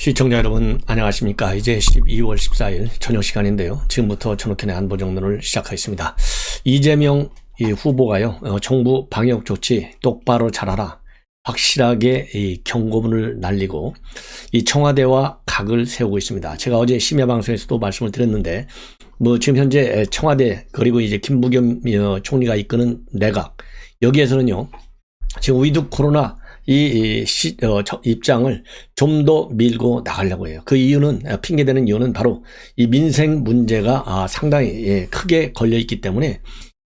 시청자 여러분 안녕하십니까. 이제 12월 14일 저녁 시간인데요. 지금부터 전옥현의 안보정론을 시작하겠습니다. 이재명 후보가요, 정부 방역 조치 똑바로 잘하라, 확실하게 이 경고문을 날리고 이 청와대와 각을 세우고 있습니다. 제가 어제 심야방송에서도 말씀을 드렸는데, 지금 현재 청와대 그리고 이제 김부겸 총리가 이끄는 내각, 여기에서는요 지금 위드 코로나 입장을 좀 더 밀고 나가려고 해요. 그 이유는, 핑계대는 이유는 바로 이 민생 문제가 상당히 크게 걸려 있기 때문에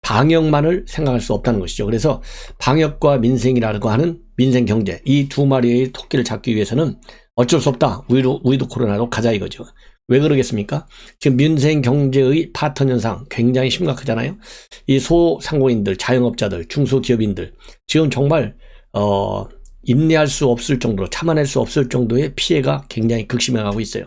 방역만을 생각할 수 없다는 것이죠. 그래서 방역과 민생이라고 하는 민생 경제, 이 두 마리의 토끼를 잡기 위해서는 어쩔 수 없다, 위드 코로나로 가자 이거죠. 왜 그러겠습니까? 지금 민생 경제의 파탄 현상 굉장히 심각하잖아요. 이 소상공인들, 자영업자들, 중소기업인들 지금 정말 인내할 수 없을 정도로, 참아낼 수 없을 정도의 피해가 굉장히 극심해가고 있어요.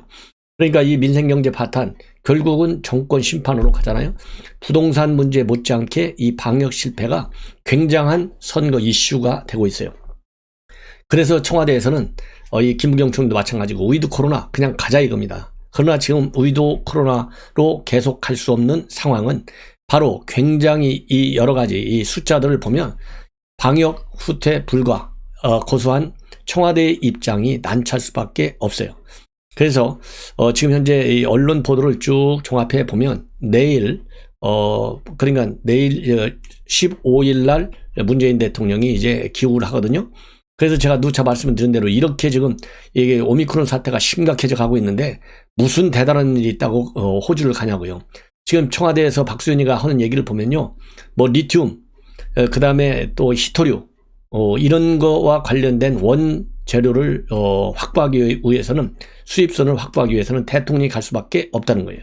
그러니까 이 민생경제 파탄, 결국은 정권 심판으로 가잖아요. 부동산 문제 못지않게 이 방역 실패가 굉장한 선거 이슈가 되고 있어요. 그래서 청와대에서는 이 김부겸 총리도 마찬가지고 위드 코로나 그냥 가자 이겁니다. 그러나 지금 위드 코로나로 계속 할 수 없는 상황은 바로 굉장히 이 여러 가지 이 숫자들을 보면 방역 후퇴 불가, 고소한 청와대의 입장이 난처할 수밖에 없어요. 그래서 지금 현재 이 언론 보도를 쭉 종합해 보면 내일 그러니까 내일 15일 날 문재인 대통령이 이제 귀국을 하거든요. 그래서 제가 누차 말씀을 드린 대로 이렇게 지금 이게 오미크론 사태가 심각해져 가고 있는데 무슨 대단한 일이 있다고 호주를 가냐고요. 지금 청와대에서 박수현이가 하는 얘기를 보면요, 리튬, 그 다음에 또 히토류, 이런 거와 관련된 원재료를 확보하기 위해서는, 수입선을 확보하기 위해서는 대통령이 갈 수밖에 없다는 거예요.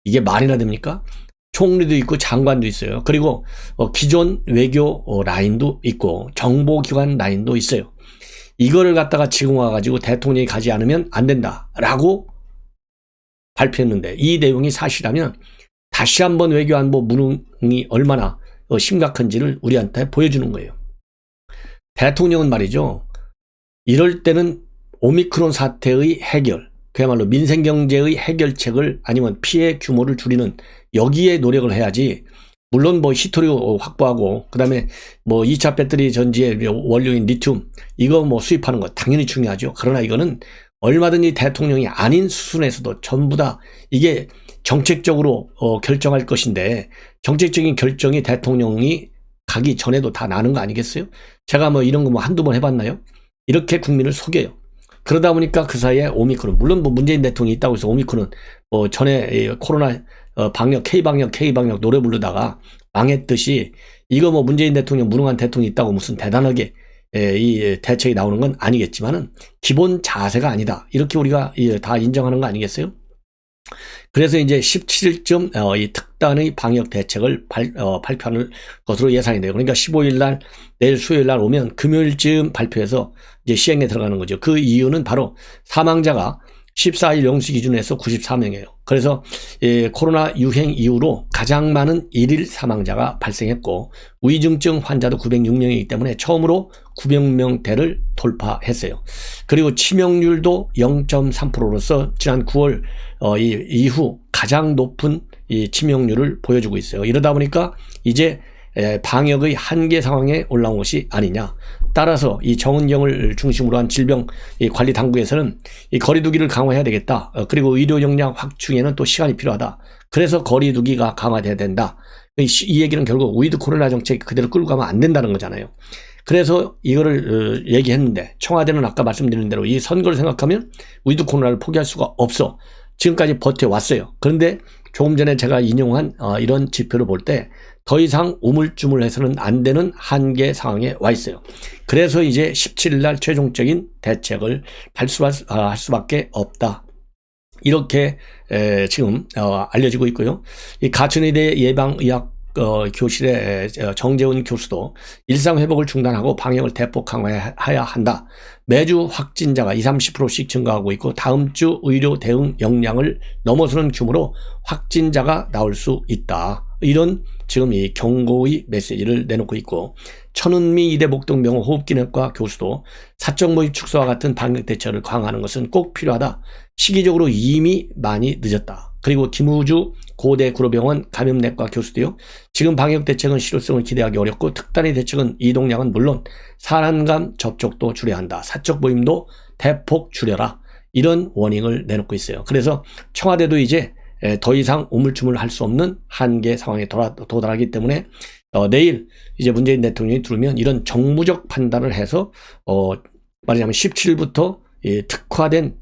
이게 말이나 됩니까? 총리도 있고 장관도 있어요. 그리고 기존 외교 라인도 있고 정보기관 라인도 있어요. 이거를 갖다가 지금 와가지고 대통령이 가지 않으면 안 된다라고 발표했는데, 이 내용이 사실이라면 다시 한번 외교안보 무능이 얼마나 심각한지를 우리한테 보여주는 거예요. 대통령은 말이죠, 이럴 때는 오미크론 사태의 해결, 그야말로 민생경제의 해결책을, 아니면 피해 규모를 줄이는 여기에 노력을 해야지, 물론 히토류 확보하고 그 다음에 2차 배터리 전지의 원료인 리튬 이거 수입하는 거 당연히 중요하죠. 그러나 이거는 얼마든지 대통령이 아닌 수순에서도 전부 다 이게 정책적으로 결정할 것인데, 정책적인 결정이 대통령이 가기 전에도 다 나는 거 아니겠어요? 제가 이런 거 한두 번 해봤나요? 이렇게 국민을 속여요. 그러다 보니까 그 사이에 오미크론, 물론 문재인 대통령이 있다고 해서 오미크론 전에 코로나 방역, K방역 노래 부르다가 망했듯이, 이거 문재인 대통령, 무능한 대통령이 있다고 무슨 대단하게 이 대책이 나오는 건 아니겠지만은 기본 자세가 아니다, 이렇게 우리가 다 인정하는 거 아니겠어요? 그래서 이제 17일쯤 이 특단의 방역 대책을 발표하는 것으로 예상이 돼요. 그러니까 15일 날, 내일 수요일 날 오면 금요일쯤 발표해서 이제 시행에 들어가는 거죠. 그 이유는 바로 사망자가 14일 0시 기준에서 94명이에요. 그래서 코로나 유행 이후로 가장 많은 일일 사망자가 발생했고, 위중증 환자도 906명이기 때문에 처음으로 900명대를 돌파했어요. 그리고 치명률도 0.3%로서 지난 9월 이후 가장 높은 이 치명률을 보여주고 있어요. 이러다 보니까 이제 방역의 한계 상황에 올라온 것이 아니냐. 따라서 이 정은경을 중심으로 한 질병관리 당국에서는 이 거리두기를 강화해야 되겠다. 그리고 의료 역량 확충에는 또 시간이 필요하다. 그래서 거리두기가 강화돼야 된다. 이 얘기는 결국 위드 코로나 정책 그대로 끌고 가면 안 된다는 거잖아요. 그래서 이거를 얘기했는데, 청와대는 아까 말씀드린 대로 이 선거를 생각하면 위드 코로나를 포기할 수가 없어. 지금까지 버텨왔어요. 그런데 조금 전에 제가 인용한 이런 지표를 볼 때 더 이상 우물쭈물해서는 안 되는 한계 상황에 와 있어요. 그래서 이제 17일 날 최종적인 대책을 할 수밖에 없다, 이렇게 지금 알려지고 있고요. 이 가천의대 예방의학 교실의 정재훈 교수도 일상회복을 중단하고 방역을 대폭 강화해야 한다. 매주 확진자가 20~30%씩 증가하고 있고, 다음 주 의료 대응 역량을 넘어서는 규모로 확진자가 나올 수 있다. 이런 지금 이 경고의 메시지를 내놓고 있고, 천은미 이대 목동병원 호흡기내과 교수도 사적 모임 축소와 같은 방역 대처를 강화하는 것은 꼭 필요하다. 시기적으로 이미 많이 늦었다. 그리고 김우주 고대 구로병원 감염내과 교수도요, 지금 방역 대책은 실효성을 기대하기 어렵고 특단의 대책은 이동량은 물론 사람 간 접촉도 줄여야 한다. 사적 모임도 대폭 줄여라. 이런 워닝을 내놓고 있어요. 그래서 청와대도 이제 더 이상 우물쭈물할 수 없는 한계 상황에 도달하기 때문에 내일 이제 문재인 대통령이 들으면 이런 정무적 판단을 해서 말하자면 17일부터 특화된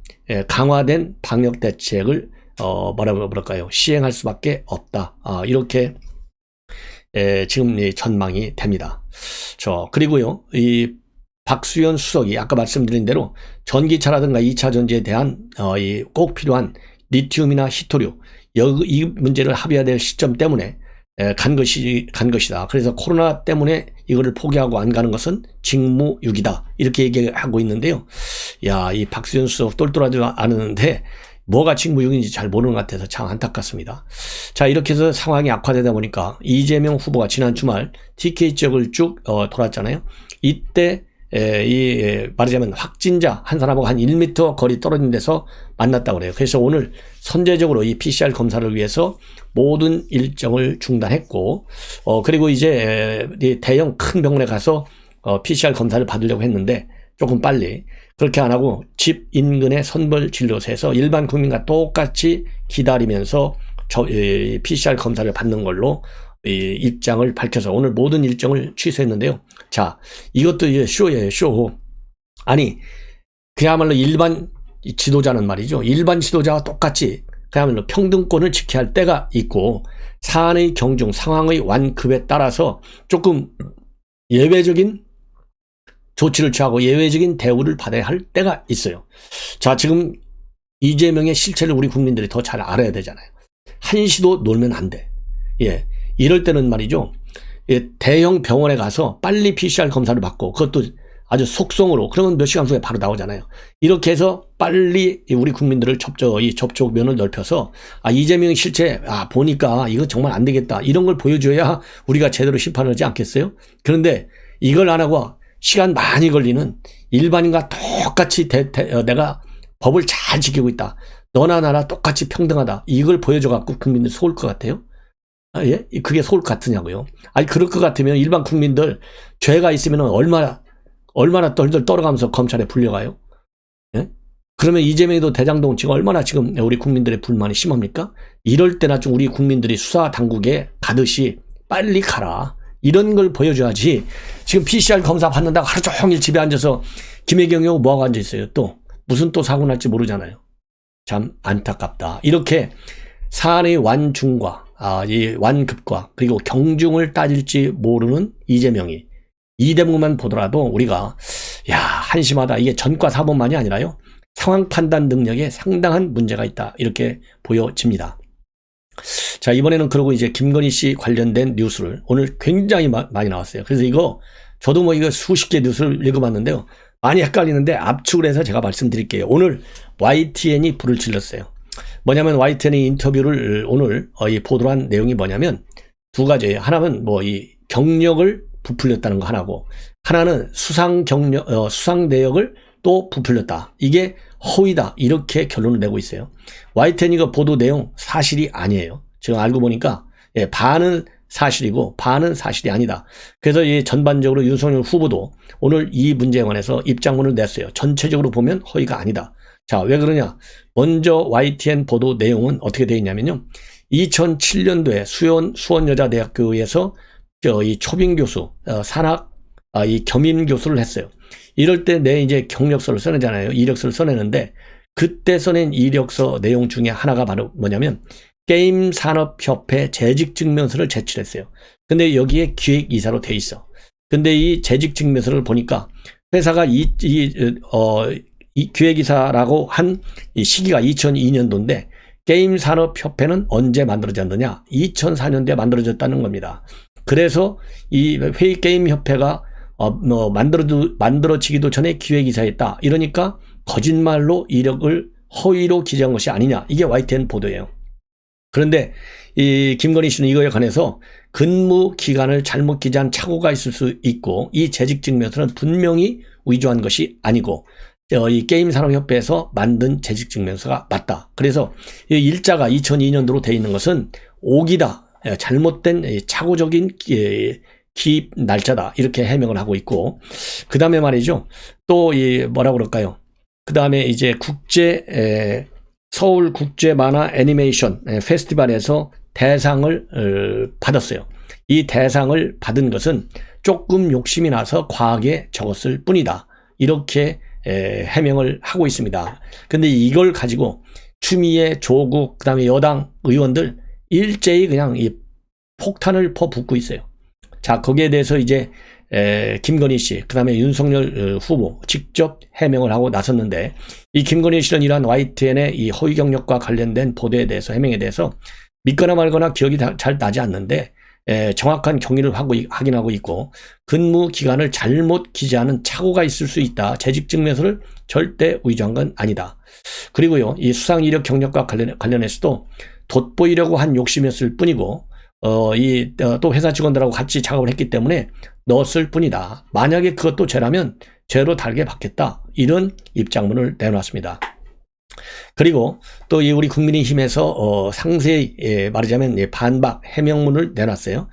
강화된 방역 대책을 뭐랄까요, 시행할 수밖에 없다. 이렇게 지금 전망이 됩니다. 그리고요, 이 박수현 수석이 아까 말씀드린 대로 전기차라든가 2차 전지에 대한 꼭 필요한 리튬이나 히토류, 이 문제를 합의해야 될 시점 때문에 간 것이다. 그래서 코로나 때문에 이거를 포기하고 안 가는 것은 직무유기다. 이렇게 얘기하고 있는데요. 야, 이 박수현 수석 똘똘하지 않은데 뭐가 직무유기인지 잘 모르는 것 같아서 참 안타깝습니다. 자, 이렇게 해서 상황이 악화되다 보니까 이재명 후보가 지난 주말 TK 지역을 쭉 돌았잖아요. 이때 말하자면 확진자 한 사람하고 한 1m 거리 떨어진 데서 만났다고 그래요. 그래서 오늘 선제적으로 이 PCR 검사를 위해서 모든 일정을 중단했고, 그리고 이제 대형 큰 병원에 가서 PCR 검사를 받으려고 했는데 조금 빨리, 그렇게 안 하고 집 인근의 선별 진료소에서 일반 국민과 똑같이 기다리면서 PCR 검사를 받는 걸로 입장을 밝혀서 오늘 모든 일정을 취소했는데요. 자, 이것도 쇼예요, 쇼. 아니, 그야말로 일반 지도자는 말이죠. 일반 지도자와 똑같이 그야말로 평등권을 지켜야 할 때가 있고, 사안의 경중, 상황의 완급에 따라서 조금 예외적인 조치를 취하고 예외적인 대우를 받아야 할 때가 있어요. 자, 지금 이재명의 실체를 우리 국민들이 더 잘 알아야 되잖아요. 한시도 놀면 안 돼. 이럴 때는 말이죠, 대형 병원에 가서 빨리 PCR 검사를 받고, 그것도 아주 속성으로, 그러면 몇 시간 후에 바로 나오잖아요. 이렇게 해서 빨리 우리 국민들을 접촉면을 넓혀서, 이재명의 실체, 보니까 이거 정말 안 되겠다. 이런 걸 보여줘야 우리가 제대로 심판을 하지 않겠어요? 그런데 이걸 안 하고 시간 많이 걸리는 일반인과 똑같이 내가 법을 잘 지키고 있다. 너나 나나 똑같이 평등하다. 이걸 보여줘갖고 국민들 속을 것 같아요? 예? 그게 속을 것 같으냐고요? 아니, 그럴 것 같으면 일반 국민들 죄가 있으면 얼마나 덜덜 떨어가면서 검찰에 불려가요? 예? 그러면 이재명이도 대장동 지금 얼마나 지금 우리 국민들의 불만이 심합니까? 이럴 때나 좀 우리 국민들이 수사 당국에 가듯이 빨리 가라. 이런 걸 보여줘야지. 지금 PCR 검사 받는다고 하루 종일 집에 앉아서 김혜경이 뭐하고 앉아있어요? 또 무슨 또 사고 날지 모르잖아요. 참 안타깝다. 이렇게 사안의 완중과 이 완급과 그리고 경중을 따질지 모르는 이재명이 이 대목만 보더라도 우리가 한심하다. 이게 전과 사범만이 아니라요, 상황 판단 능력에 상당한 문제가 있다. 이렇게 보여집니다. 자, 이번에는 그러고 이제 김건희 씨 관련된 뉴스를 오늘 굉장히 많이 나왔어요. 그래서 저도 이거 수십 개 뉴스를 읽어봤는데요. 많이 헷갈리는데 압축을 해서 제가 말씀드릴게요. 오늘 YTN이 불을 질렀어요. 뭐냐면 YTN의 인터뷰를 오늘 보도를 한 내용이 뭐냐면 두 가지예요. 하나는 이 경력을 부풀렸다는 거 하나고, 하나는 수상 내역을 또 부풀렸다. 이게 허위다. 이렇게 결론을 내고 있어요. YTN 이거 보도 내용 사실이 아니에요. 지금 알고 보니까 반은 사실이고 반은 사실이 아니다. 그래서 전반적으로 윤석열 후보도 오늘 이 문제에 관해서 입장문을 냈어요. 전체적으로 보면 허위가 아니다. 자, 왜 그러냐? 먼저 YTN 보도 내용은 어떻게 되어 있냐면요, 2007년도에 수원여자대학교에서 이 초빙 교수, 산학 이 겸임 교수를 했어요. 이럴 때 내 이제 경력서를 써내잖아요. 이력서를 써내는데, 그때 써낸 이력서 내용 중에 하나가 바로 뭐냐면 게임산업협회 재직증명서를 제출했어요. 근데 여기에 기획이사로 돼 있어. 근데 이 재직증명서를 보니까 회사가 이 기획이사라고 한 이 시기가 2002년도인데 게임산업협회는 언제 만들어졌느냐? 2004년도에 만들어졌다는 겁니다. 그래서 이 게임협회가 만들어지기도 전에 기획이사였다. 이러니까 거짓말로 이력을 허위로 기재한 것이 아니냐. 이게 YTN 보도예요. 그런데 이 김건희 씨는 이거에 관해서 근무 기간을 잘못 기재한 착오가 있을 수 있고 이 재직 증명서는 분명히 위조한 것이 아니고 이 게임산업협회에서 만든 재직 증명서가 맞다. 그래서 이 일자가 2002년도로 돼 있는 것은 오기다. 잘못된 착오적인 기입 날짜다. 이렇게 해명을 하고 있고 그 다음에 말이죠. 또 이 뭐라고 그럴까요? 그 다음에 이제 서울 국제 만화 애니메이션 페스티벌에서 대상을 받았어요. 이 대상을 받은 것은 조금 욕심이 나서 과하게 적었을 뿐이다. 이렇게 해명을 하고 있습니다. 근데 이걸 가지고 추미애, 조국, 그 다음에 여당 의원들 일제히 그냥 이 폭탄을 퍼붓고 있어요. 자, 거기에 대해서 이제 김건희 씨, 그 다음에 윤석열 후보 직접 해명을 하고 나섰는데 이 김건희 씨는 이러한 YTN의 이 허위 경력과 관련된 보도에 대해서 해명에 대해서 믿거나 말거나 기억이 잘 나지 않는데 정확한 경위를 확인하고 있고 근무 기간을 잘못 기재하는 착오가 있을 수 있다. 재직 증명서를 절대 위조한 건 아니다. 그리고요, 이 수상 이력 경력과 관련해서도 돋보이려고 한 욕심이었을 뿐이고 또 회사 직원들하고 같이 작업을 했기 때문에 넣었을 뿐이다. 만약에 그것도 죄라면 죄로 달게 받겠다. 이런 입장문을 내놓았습니다. 그리고 또 이 우리 국민의힘에서 상세히 말하자면 반박 해명문을 내놨어요.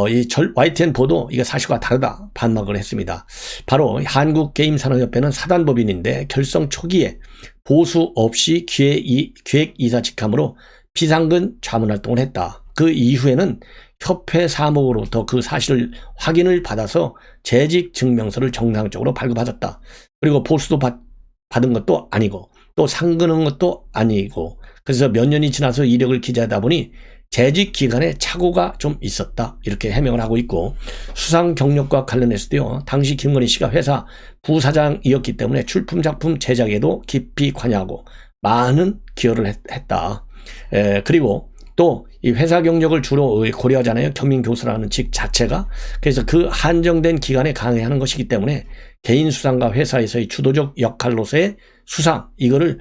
이 YTN 보도 이게 사실과 다르다 반박을 했습니다. 바로 한국게임산업협회는 사단법인인데 결성 초기에 보수 없이 기획이사 직함으로 비상근 자문활동을 했다. 그 이후에는 협회 사무국으로부터 그 사실을 확인을 받아서 재직 증명서를 정상적으로 발급받았다. 그리고 보수도 받은 것도 아니고 또 상근한 것도 아니고 그래서 몇 년이 지나서 이력을 기재하다 보니 재직 기간에 착오가 좀 있었다. 이렇게 해명을 하고 있고 수상 경력과 관련해서도요. 당시 김건희 씨가 회사 부사장이었기 때문에 출품 작품 제작에도 깊이 관여하고 많은 기여를 했다. 그리고 또 이 회사 경력을 주로 고려하잖아요. 겸임교수라는 직 자체가. 그래서 그 한정된 기간에 강의하는 것이기 때문에 개인 수상과 회사에서의 주도적 역할로서의 수상 이거를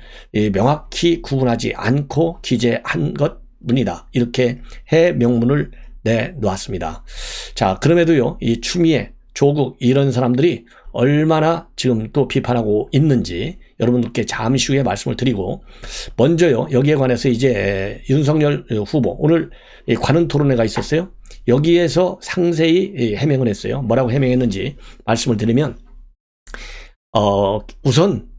명확히 구분하지 않고 기재한 것뿐이다. 이렇게 해명문을 내놓았습니다. 자, 그럼에도요. 이 추미애, 조국 이런 사람들이 얼마나 지금 또 비판하고 있는지 여러분들께 잠시 후에 말씀을 드리고 먼저요. 여기에 관해서 이제 윤석열 후보 오늘 관훈 토론회가 있었어요. 여기에서 상세히 해명을 했어요. 뭐라고 해명했는지 말씀을 드리면 우선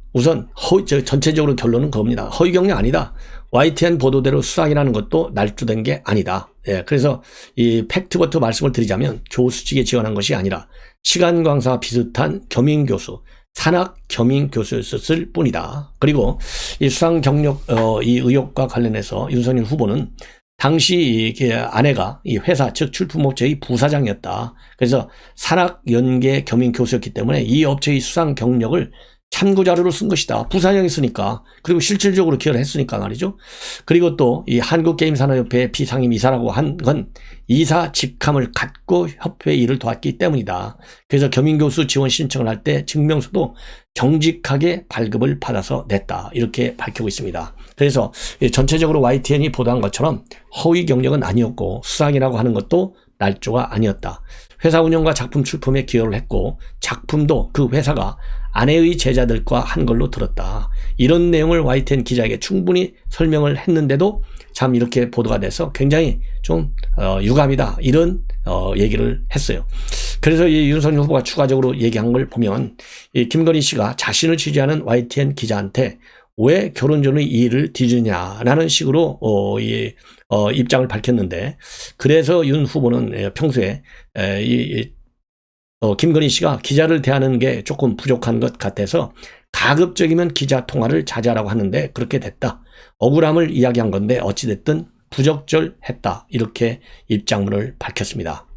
전체적으로 결론은 그겁니다. 허위 경력 아니다. YTN 보도대로 수상이라는 것도 날조된 게 아니다. 그래서 이 팩트부터 말씀을 드리자면 교수직에 지원한 것이 아니라 시간광사와 비슷한 겸임교수, 산학 겸임교수였을 뿐이다. 그리고 이 수상 경력 이 의혹과 관련해서 윤석열 후보는 당시 아내가 이 회사 즉 출품업체의 부사장이었다. 그래서 산학연계 겸임교수였기 때문에 이 업체의 수상 경력을 참고자료로 쓴 것이다. 부사장이었으니까. 그리고 실질적으로 기여를 했으니까 말이죠. 그리고 또 이 한국게임산업협회 비상임 이사라고 한 건 이사 직함을 갖고 협회 일을 도왔기 때문이다. 그래서 겸임교수 지원 신청을 할 때 증명서도 정직하게 발급을 받아서 냈다. 이렇게 밝히고 있습니다. 그래서 전체적으로 YTN이 보도한 것처럼 허위 경력은 아니었고 수상이라고 하는 것도 날조가 아니었다. 회사 운영과 작품 출품에 기여를 했고 작품도 그 회사가 아내의 제자들과 한 걸로 들었다. 이런 내용을 YTN 기자에게 충분히 설명을 했는데도 참 이렇게 보도가 돼서 굉장히 좀 유감이다. 이런 얘기를 했어요. 그래서 이 윤석열 후보가 추가적으로 얘기한 걸 보면 이 김건희 씨가 자신을 취재하는 YTN 기자한테 왜 결혼 전의 이 일을 뒤지냐라는 식으로 입장을 밝혔는데 그래서 윤 후보는 평소에 김건희 씨가 기자를 대하는 게 조금 부족한 것 같아서 가급적이면 기자 통화를 자제하라고 하는데 그렇게 됐다. 억울함을 이야기한 건데 어찌됐든 부적절했다. 이렇게 입장문을 밝혔습니다.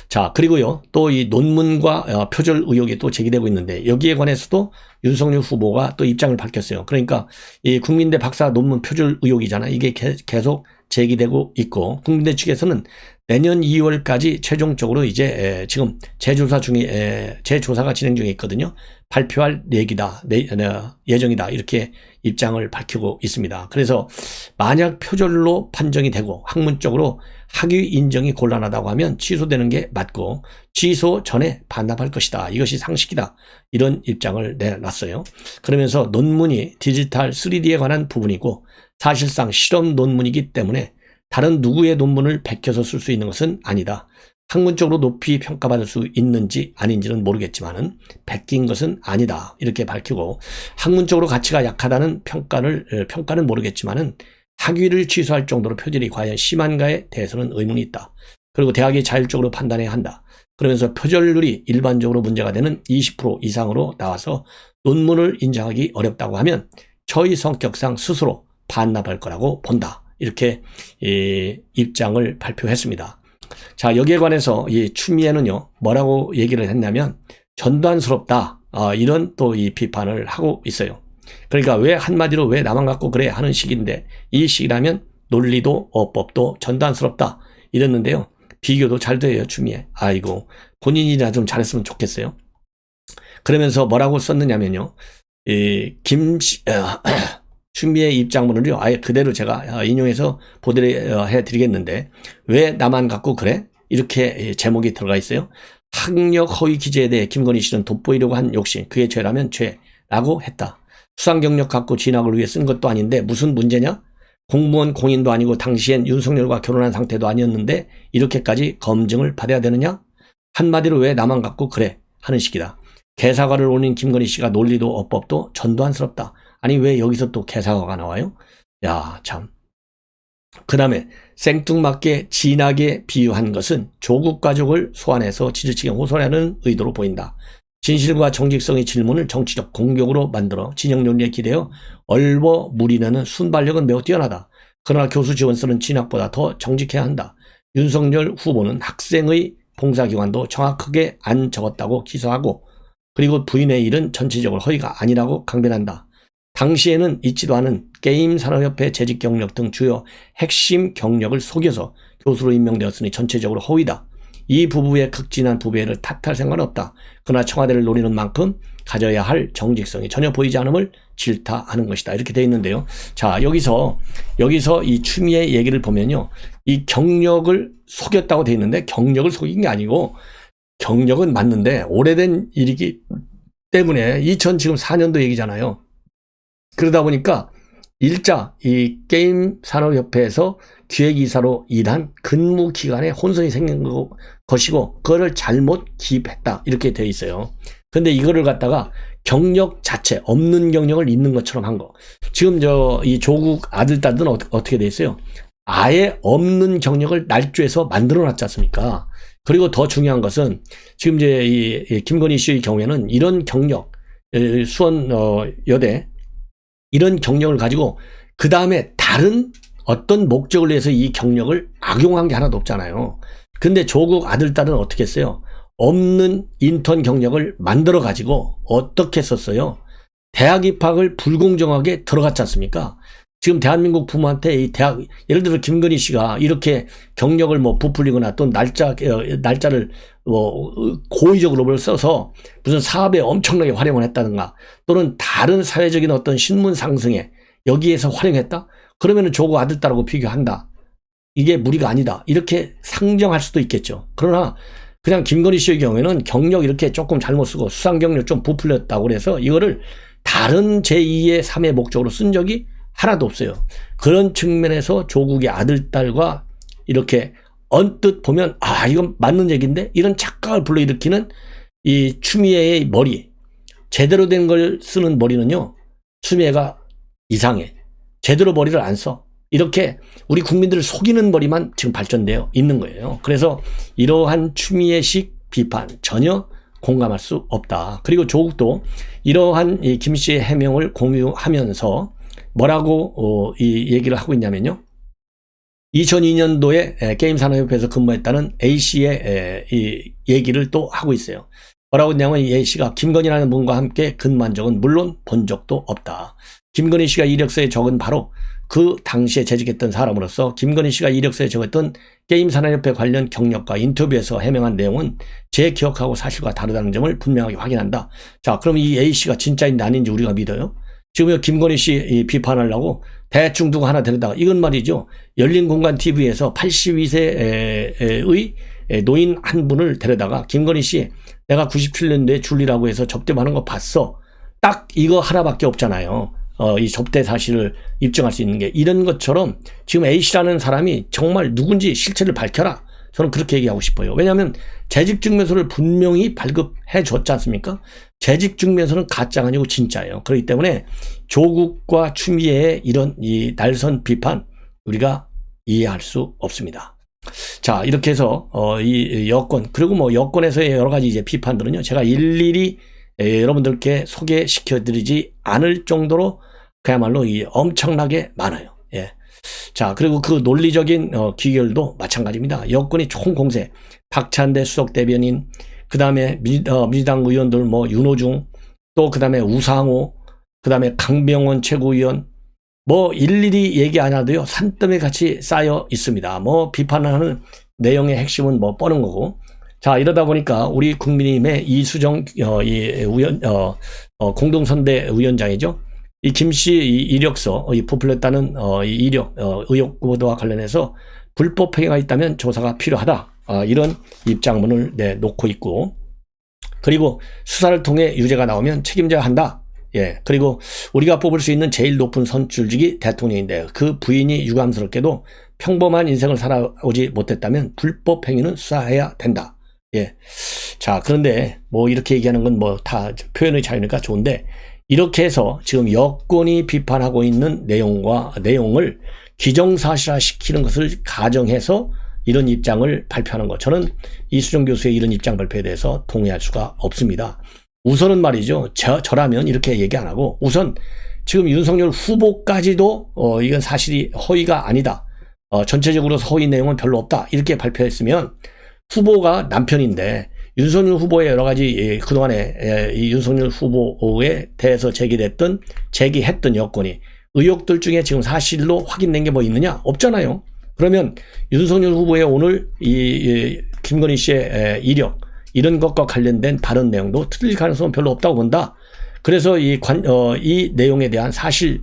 자, 그리고요. 또 이 논문과 표절 의혹이 또 제기되고 있는데 여기에 관해서도 윤석열 후보가 또 입장을 밝혔어요. 그러니까 이 국민대 박사 논문 표절 의혹이잖아. 이게 계속 제기되고 있고 국민대 측에서는 내년 2월까지 최종적으로 이제 지금 재조사가 진행 중에 있거든요. 발표할 예정이다. 이렇게 입장을 밝히고 있습니다. 그래서 만약 표절로 판정이 되고 학문적으로 학위 인정이 곤란하다고 하면 취소되는 게 맞고 취소 전에 반납할 것이다. 이것이 상식이다. 이런 입장을 내놨어요. 그러면서 논문이 디지털 3D에 관한 부분이고 사실상 실험 논문이기 때문에 다른 누구의 논문을 베껴서 쓸 수 있는 것은 아니다. 학문적으로 높이 평가받을 수 있는지 아닌지는 모르겠지만은 베낀 것은 아니다. 이렇게 밝히고 학문적으로 가치가 약하다는 평가는 모르겠지만은 학위를 취소할 정도로 표절이 과연 심한가에 대해서는 의문이 있다. 그리고 대학이 자율적으로 판단해야 한다. 그러면서 표절률이 일반적으로 문제가 되는 20% 이상으로 나와서 논문을 인정하기 어렵다고 하면 저희 성격상 스스로 반납할 거라고 본다. 이렇게 입장을 발표했습니다. 자, 여기에 관해서 이 추미애는요 뭐라고 얘기를 했냐면 전두환스럽다, 이런 또 이 비판을 하고 있어요. 그러니까 왜 한마디로 왜 나만 갖고 그래 하는 식인데 이 식이라면 논리도 어법도 전두환스럽다 이랬는데요. 비교도 잘 돼요. 추미애. 아이고, 본인이나 좀 잘했으면 좋겠어요. 그러면서 뭐라고 썼느냐면요, 추미애 입장문을요 아예 그대로 제가 인용해서 보도해 드리겠는데, 왜 나만 갖고 그래? 이렇게 제목이 들어가 있어요. 학력 허위 기재에 대해 김건희 씨는 돋보이려고 한 욕심, 그게 죄라면 죄라고 했다. 수상 경력 갖고 진학을 위해 쓴 것도 아닌데 무슨 문제냐? 공무원 공인도 아니고 당시엔 윤석열과 결혼한 상태도 아니었는데 이렇게까지 검증을 받아야 되느냐? 한마디로 왜 나만 갖고 그래 하는 식이다. 개사과를 올린 김건희 씨가 논리도 어법도 전두환스럽다. 아니 왜 여기서 또 개사과가 나와요? 야, 참. 그 다음에 생뚱맞게 진하게 비유한 것은 조국 가족을 소환해서 지지층에 호소하려는 의도로 보인다. 진실과 정직성의 질문을 정치적 공격으로 만들어 진영 논리에 기대어 얼버무리려는 순발력은 매우 뛰어나다. 그러나 교수 지원서는 진학보다 더 정직해야 한다. 윤석열 후보는 학생의 봉사기관도 정확하게 안 적었다고 기소하고, 그리고 부인의 일은 전체적으로 허위가 아니라고 강변한다. 당시에는 있지도 않은 게임산업협회 재직 경력 등 주요 핵심 경력을 속여서 교수로 임명되었으니 전체적으로 허위다. 이 부부의 극진한 부부애를 탓할 생각은 없다. 그러나 청와대를 노리는 만큼 가져야 할 정직성이 전혀 보이지 않음을 질타하는 것이다. 이렇게 되어 있는데요. 자, 여기서 이 추미애 얘기를 보면요, 이 경력을 속였다고 되어 있는데 경력을 속인 게 아니고 경력은 맞는데 오래된 일이기 때문에 2004년도 얘기잖아요. 그러다 보니까 일자 이 게임산업협회에서 기획이사로 일한 근무 기간에 혼선이 생긴 것이고 그거를 잘못 기입했다 이렇게 되어 있어요. 근데 이거를 갖다가 경력 자체 없는 경력을 있는 것처럼 한 거. 지금 이 조국 아들 딸들은 어떻게 돼 있어요? 아예 없는 경력을 날조해서 만들어 놨지 않습니까? 그리고 더 중요한 것은 지금 이제 이 김건희 씨의 경우에는 이런 경력, 수원 여대 이런 경력을 가지고 그 다음에 다른 어떤 목적을 위해서 이 경력을 악용한 게 하나도 없잖아요. 근데 조국 아들 딸은 어떻게 했어요? 없는 인턴 경력을 만들어 가지고 어떻게 썼어요? 대학 입학을 불공정하게 들어갔지 않습니까? 지금 대한민국 부모한테 이 대학, 예를 들어 김건희 씨가 이렇게 경력을 뭐 부풀리거나 또 날짜를 고의적으로 써서 무슨 사업에 엄청나게 활용을 했다든가 또는 다른 사회적인 어떤 신문 상승에 여기에서 활용했다? 그러면은 조국 아들 딸하고 비교한다. 이게 무리가 아니다. 이렇게 상정할 수도 있겠죠. 그러나 그냥 김건희 씨의 경우에는 경력 이렇게 조금 잘못 쓰고 수상 경력 좀 부풀렸다고 그래서 이거를 다른 제2의 3의 목적으로 쓴 적이 하나도 없어요. 그런 측면에서 조국의 아들 딸과 이렇게 언뜻 보면 이건 맞는 얘기인데 이런 착각을 불러일으키는 이 추미애의 머리, 제대로 된 걸 쓰는 머리는요, 추미애가 이상해. 제대로 머리를 안 써. 이렇게 우리 국민들을 속이는 머리만 지금 발전되어 있는 거예요. 그래서 이러한 추미애식 비판 전혀 공감할 수 없다. 그리고 조국도 이러한 이 김 씨의 해명을 공유하면서 뭐라고 이 얘기를 하고 있냐면요, 2002년도에 게임산업협회에서 근무했다는 A씨의 이 얘기를 또 하고 있어요. 뭐라고 했냐면 이 A씨가 김건희라는 분과 함께 근무한 적은 물론 본 적도 없다. 김건희 씨가 이력서에 적은 바로 그 당시에 재직했던 사람으로서 김건희 씨가 이력서에 적었던 게임산업협회 관련 경력과 인터뷰에서 해명한 내용은 제 기억하고 사실과 다르다는 점을 분명하게 확인한다. 자, 그럼 이 A씨가 진짜인지 아닌지 우리가 믿어요? 지금 김건희 씨 비판하려고 대충 두고 하나 데려다가, 이건 말이죠, 열린공간TV에서 82세의 노인 한 분을 데려다가 김건희 씨 내가 97년도에 줄리라고 해서 접대하는 거 봤어. 딱 이거 하나밖에 없잖아요. 이 접대 사실을 입증할 수 있는 게. 이런 것처럼 지금 A씨라는 사람이 정말 누군지 실체를 밝혀라. 저는 그렇게 얘기하고 싶어요. 왜냐하면 재직증명서를 분명히 발급해 줬지 않습니까? 재직증명서는 가짜가 아니고 진짜예요. 그렇기 때문에 조국과 추미애의 이런 이 날선 비판 우리가 이해할 수 없습니다. 자, 이렇게 해서 이 여권, 그리고 뭐 여권에서의 여러 가지 이제 비판들은요, 제가 일일이 여러분들께 소개시켜 드리지 않을 정도로 그야말로 이 엄청나게 많아요. 예. 자, 그리고 그 논리적인 귀결도 마찬가지입니다. 여권이 총공세, 박찬대 수석 대변인, 그 다음에 민주당 의원들 뭐 윤호중, 또 그 다음에 우상호, 그 다음에 강병원 최고위원, 뭐 일일이 얘기 안 하도요, 산더미 같이 쌓여 있습니다. 뭐 비판하는 내용의 핵심은 뭐 뻔한 거고. 자, 이러다 보니까 우리 국민의힘의 이수정 공동선대 위원장이죠. 이 김씨 이력서, 부풀렸다는 이 이력 의혹 보도와 관련해서 불법 행위가 있다면 조사가 필요하다. 이런 입장문을 내놓고 있고, 그리고 수사를 통해 유죄가 나오면 책임져야 한다. 예. 그리고 우리가 뽑을 수 있는 제일 높은 선출직이 대통령인데 그 부인이 유감스럽게도 평범한 인생을 살아오지 못했다면 불법 행위는 수사해야 된다. 예. 자, 그런데 뭐 이렇게 얘기하는 건 뭐 다 표현의 자유니까 좋은데, 이렇게 해서 지금 여권이 비판하고 있는 내용을 기정사실화 시키는 것을 가정해서 이런 입장을 발표하는 것, 저는 이수정 교수의 이런 입장 발표에 대해서 동의할 수가 없습니다. 우선은 말이죠, 저라면 이렇게 얘기 안 하고, 우선 지금 윤석열 후보까지도 이건 사실이 허위가 아니다, 전체적으로 허위 내용은 별로 없다, 이렇게 발표했으면 후보가 남편인데 윤석열 후보의 여러 가지 그동안에 이 윤석열 후보에 대해서 제기했던 여건이 의혹들 중에 지금 사실로 확인된 게 뭐 있느냐? 없잖아요. 그러면 윤석열 후보의 오늘 이 김건희 씨의 이력, 이런 것과 관련된 발언 내용도 틀릴 가능성은 별로 없다고 본다. 그래서 이 내용에 대한 사실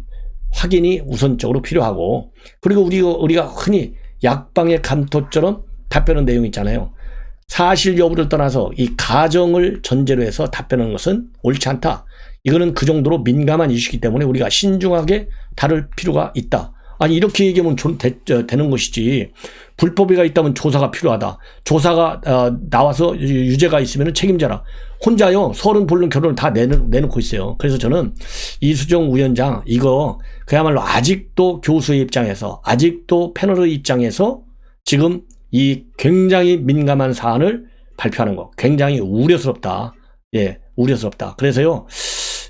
확인이 우선적으로 필요하고, 그리고 우리가 흔히 약방의 감토처럼 답변한 내용 있잖아요. 사실 여부를 떠나서 이 가정을 전제로 해서 답변하는 것은 옳지 않다. 이거는 그 정도로 민감한 이슈이기 때문에 우리가 신중하게 다룰 필요가 있다. 아니, 이렇게 얘기하면 되는 것이지. 불법이가 있다면 조사가 필요하다. 조사가 나와서 유죄가 있으면 책임져라. 혼자요, 30 결론을 다 내놓고 있어요. 그래서 저는 이수정 위원장, 이거 그야말로 아직도 교수의 입장에서, 아직도 패널의 입장에서 지금 이 굉장히 민감한 사안을 발표하는 거 굉장히 우려스럽다. 예, 우려스럽다. 그래서요,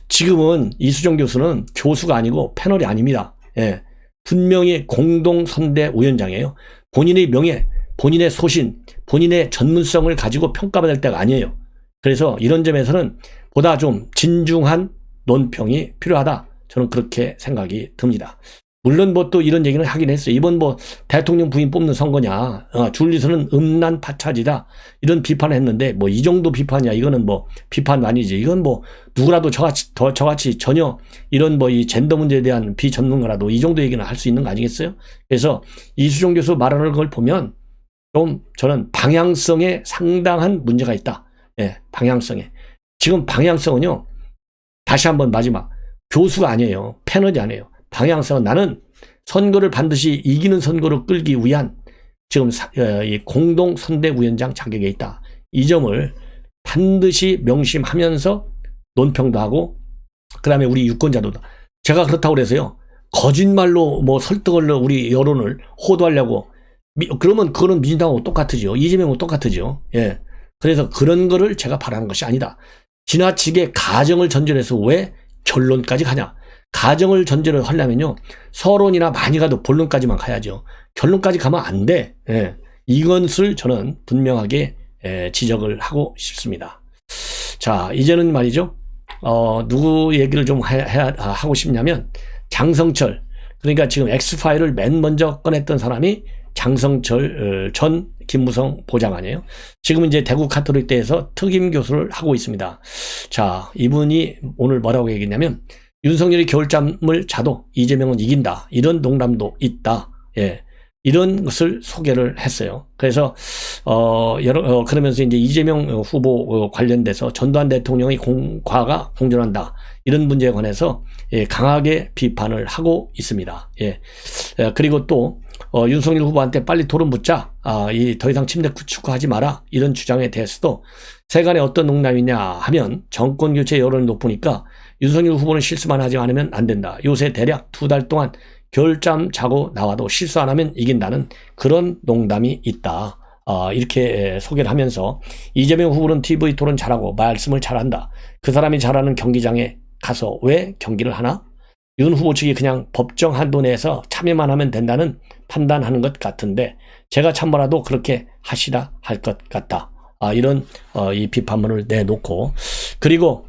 지금은 이수정 교수는 교수가 아니고 패널이 아닙니다. 예, 분명히 공동선대 위원장이에요. 본인의 명예, 본인의 소신, 본인의 전문성을 가지고 평가받을 때가 아니에요. 그래서 이런 점에서는 보다 좀 진중한 논평이 필요하다. 저는 그렇게 생각이 듭니다. 물론 뭐 또 이런 얘기는 하긴 했어요. 이번 뭐 대통령 부인 뽑는 선거냐, 줄리서는 음란 파차지다, 이런 비판을 했는데, 뭐 이 정도 비판이야, 이거는 뭐 비판 아니지. 이건 뭐 누구라도 저같이 전혀 이런 뭐 이 젠더 문제에 대한 비전문가라도 이 정도 얘기는 할 수 있는 거 아니겠어요? 그래서 이수정 교수 말하는 걸 보면 좀 저는 방향성에 상당한 문제가 있다. 예, 방향성에. 지금 방향성은요, 다시 한번 마지막, 교수가 아니에요. 패널이 아니에요. 방향성은 나는 선거를 반드시 이기는 선거로 끌기 위한 지금 공동선대위원장 자격에 있다. 이 점을 반드시 명심하면서 논평도 하고, 그 다음에 우리 유권자도, 제가 그렇다고 그래서요, 거짓말로 뭐 설득을 우리 여론을 호도하려고, 그러면 그거는 민주당하고 똑같으죠. 이재명하고 똑같으죠. 예. 그래서 그런 거를 제가 바라는 것이 아니다. 지나치게 가정을 전제로 해서 왜 결론까지 가냐. 가정을 전제로 하려면요, 서론이나 많이 가도 본론까지만 가야죠. 결론까지 가면 안 돼. 예. 이것을 저는 분명하게 지적을 하고 싶습니다. 자, 이제는 말이죠, 누구 얘기를 좀 하고 싶냐면 장성철, 그러니까 지금 엑스파일을 맨 먼저 꺼냈던 사람이 장성철 전 김무성 보좌관이에요. 지금은 이제 대구 카톨릭대에서 특임 교수를 하고 있습니다. 자, 이분이 오늘 뭐라고 얘기했냐면 윤석열이 겨울잠을 자도 이재명은 이긴다. 이런 농담도 있다. 예. 이런 것을 소개를 했어요. 그래서 그러면서 이제 이재명 후보 관련돼서 전두환 대통령의 과가 공존한다. 이런 문제에 관해서 예, 강하게 비판을 하고 있습니다. 예. 그리고 또 윤석열 후보한테 빨리 토론 묻자. 더 이상 침대 축구하지 마라. 이런 주장에 대해서도 세간에 어떤 농담이냐 하면 정권 교체 여론이 높으니까 윤석열 후보는 실수만 하지 않으면 안 된다. 요새 대략 2달 동안 겨울잠 자고 나와도 실수 안 하면 이긴다는 그런 농담이 있다. 이렇게 소개를 하면서 이재명 후보는 TV 토론 잘하고 말씀을 잘한다. 그 사람이 잘하는 경기장에 가서 왜 경기를 하나? 윤 후보 측이 그냥 법정 한도 내에서 참여만 하면 된다는 판단하는 것 같은데 제가 참모라도 그렇게 하시라 할 것 같다. 이런 이 비판문을 내놓고 그리고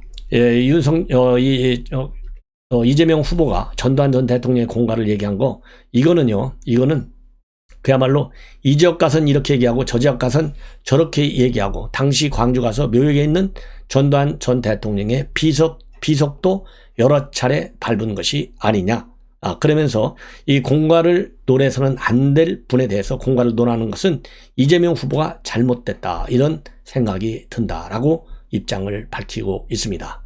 이재명 후보가 전두환 전 대통령의 공과를 얘기한 거 이거는 그야말로 이 지역 가선 이렇게 얘기하고 저 지역 가선 저렇게 얘기하고 당시 광주 가서 묘역에 있는 전두환 전 대통령의 비석도 여러 차례 밟은 것이 아니냐. 그러면서 이 공과를 논해서는 안 될 분에 대해서 공과를 논하는 것은 이재명 후보가 잘못됐다. 이런 생각이 든다라고 입장을 밝히고 있습니다.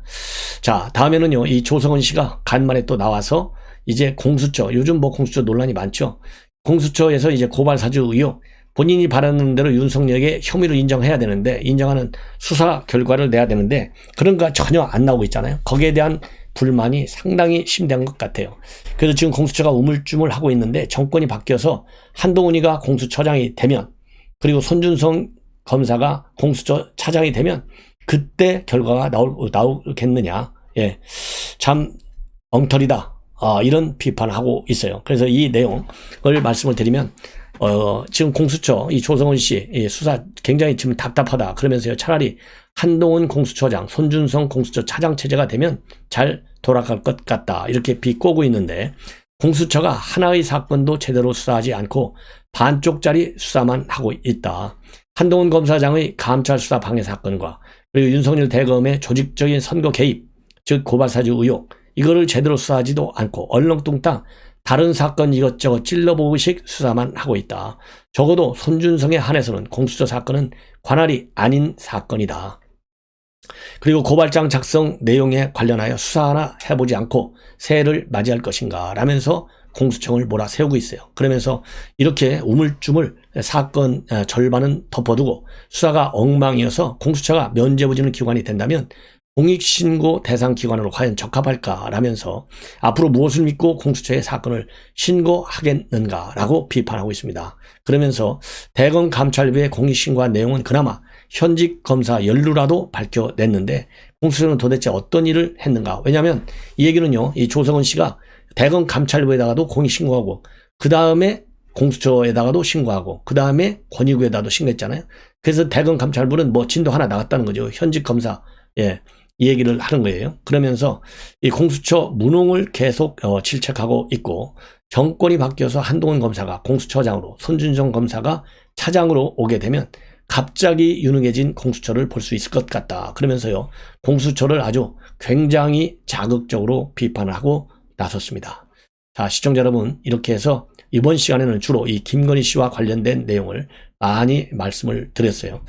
자, 다음에는요, 이 조성은 씨가 간만에 또 나와서 이제 공수처, 요즘 뭐 공수처 논란이 많죠. 공수처에서 이제 고발 사주 의혹, 본인이 바라는 대로 윤석열에게 혐의를 인정해야 되는데, 인정하는 수사 결과를 내야 되는데, 그런 거 전혀 안 나오고 있잖아요. 거기에 대한 불만이 상당히 심대한 것 같아요. 그래서 지금 공수처가 우물쭈물하고 있는데, 정권이 바뀌어서 한동훈이가 공수처장이 되면, 그리고 손준성 검사가 공수처 차장이 되면, 그때 결과가 나오겠느냐. 예. 참 엉터리다. 이런 비판을 하고 있어요. 그래서 이 내용을 말씀을 드리면, 지금 공수처, 이 조성은 씨, 이 수사 굉장히 지금 답답하다. 그러면서요, 차라리 한동훈 공수처장, 손준성 공수처 차장 체제가 되면 잘 돌아갈 것 같다. 이렇게 비꼬고 있는데, 공수처가 하나의 사건도 제대로 수사하지 않고 반쪽짜리 수사만 하고 있다. 한동훈 검사장의 감찰 수사 방해 사건과 그리고 윤석열 대검의 조직적인 선거 개입, 즉 고발사주 의혹, 이거를 제대로 수사하지도 않고 얼렁뚱땅 다른 사건 이것저것 찔러보기식 수사만 하고 있다. 적어도 손준성에 한해서는 공수처 사건은 관할이 아닌 사건이다. 그리고 고발장 작성 내용에 관련하여 수사 하나 해보지 않고 새해를 맞이할 것인가 라면서 공수청을 몰아세우고 있어요. 그러면서 이렇게 우물쭈물 사건 절반은 덮어두고 수사가 엉망이어서 공수처가 면죄부지는 기관이 된다면 공익신고 대상 기관으로 과연 적합할까 라면서 앞으로 무엇을 믿고 공수처의 사건을 신고하겠는가라고 비판하고 있습니다. 그러면서 대검 감찰부의 공익신고한 내용은 그나마 현직 검사 연루라도 밝혀냈는데 공수처는 도대체 어떤 일을 했는가. 왜냐하면 이 얘기는요, 이 조성은 씨가 대검 감찰부에다가도 공익신고하고 그 다음에 공수처에다가도 신고하고 그 다음에 권익위에다가도 신고했잖아요. 그래서 대검 감찰부는 뭐 진도 하나 나갔다는 거죠. 현직 검사, 예, 이 얘기를 하는 거예요. 그러면서 이 공수처 무능을 계속 질책하고 있고 정권이 바뀌어서 한동훈 검사가 공수처장으로 손준성 검사가 차장으로 오게 되면 갑자기 유능해진 공수처를 볼 수 있을 것 같다. 그러면서요, 공수처를 아주 굉장히 자극적으로 비판을 하고 나섰습니다. 자, 시청자 여러분, 이렇게 해서 이번 시간에는 주로 이 김건희 씨와 관련된 내용을 많이 말씀을 드렸어요.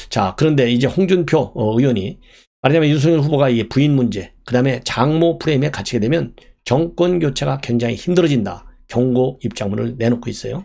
자, 그런데 이제 홍준표 의원이 말하자면 윤석열 후보가 이게 부인 문제, 그 다음에 장모 프레임에 갇히게 되면 정권 교체가 굉장히 힘들어진다. 경고 입장문을 내놓고 있어요.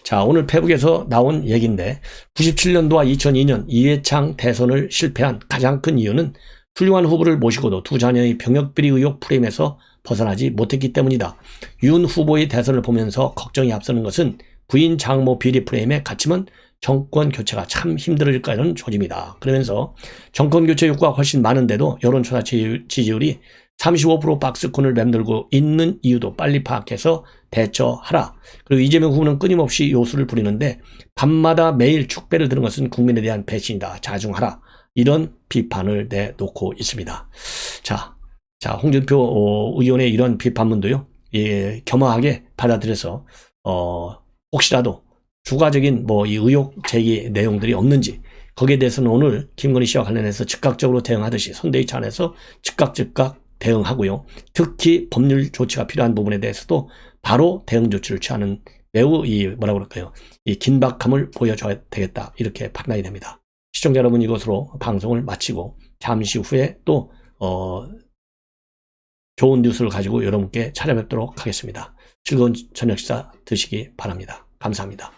자, 오늘 페북에서 나온 얘기인데 97년도와 2002년 이회창 대선을 실패한 가장 큰 이유는 훌륭한 후보를 모시고도 두 자녀의 병역비리 의혹 프레임에서 벗어나지 못했기 때문이다. 윤 후보의 대선을 보면서 걱정이 앞서는 것은 부인 장모 비리 프레임에 갇히면 정권 교체가 참 힘들어질 거라는 조짐이다. 그러면서 정권 교체 욕구가 훨씬 많은데도 여론조사 지지율이 35% 박스권을 맴돌고 있는 이유도 빨리 파악해서 대처하라. 그리고 이재명 후보는 끊임없이 요술을 부리는데 밤마다 매일 축배를 드는 것은 국민에 대한 배신이다. 자중하라. 이런 비판을 내놓고 있습니다. 자, 홍준표 의원의 이런 비판문도요, 예, 겸허하게 받아들여서 혹시라도 추가적인 뭐 이 의혹 제기 내용들이 없는지, 거기에 대해서는 오늘 김건희 씨와 관련해서 즉각적으로 대응하듯이 선대위 차원에서 즉각 대응하고요. 특히 법률 조치가 필요한 부분에 대해서도 바로 대응 조치를 취하는 매우 뭐라고 그럴까요? 이 긴박함을 보여줘야 되겠다. 이렇게 판단이 됩니다. 시청자 여러분, 이것으로 방송을 마치고 잠시 후에 또 좋은 뉴스를 가지고 여러분께 찾아뵙도록 하겠습니다. 즐거운 저녁 식사 드시기 바랍니다. 감사합니다.